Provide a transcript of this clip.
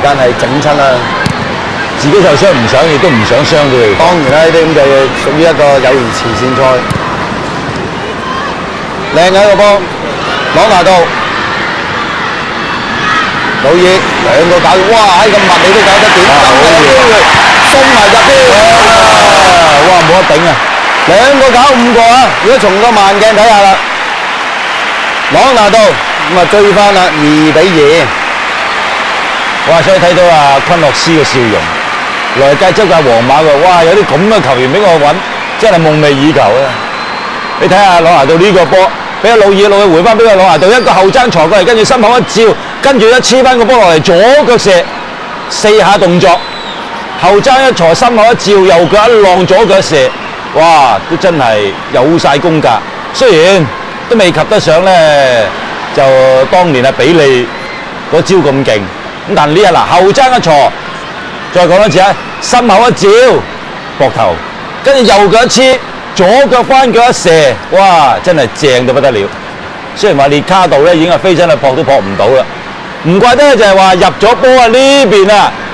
間係整親啦。自己受傷唔想，亦都唔想傷佢哋。當然啦，呢啲咁嘅屬於一個友誼慈善賽。靚嘅一個波，朗拿度，魯爾兩個搞，哇！喺咁密你都搞得點？真係有機會，送埋入添。哇！冇得頂啊！兩個搞5個啊！如果從個慢鏡睇下啦，朗拿度咁啊追翻啦2-2。哇！所以睇到啊昆諾斯嘅笑容，來屆周屆皇馬嘅，哇！有啲咁嘅球員俾我揾，真係夢寐以求啊！你睇下朗拿度呢個波，俾阿魯爾回翻俾阿朗拿度，一個後爭鋤過嚟，跟住心口一照，跟住一黐翻個波落嚟，左腳射4下動作，後爭一鋤，心口一照，右腳一浪，左腳射，哇！都真係有晒功架，雖然都未及得上咧，就當年啊比利嗰招咁勁。咁但呢一嗱後爭一鋤，再講多次啊，心口一照，膊頭，跟住右腳一黐，左腳翻腳一射，哇！真係正到不得了。雖然話列卡度咧已經係飛身去撲都撲唔到啦，唔怪得就係話入咗波啊呢邊啊！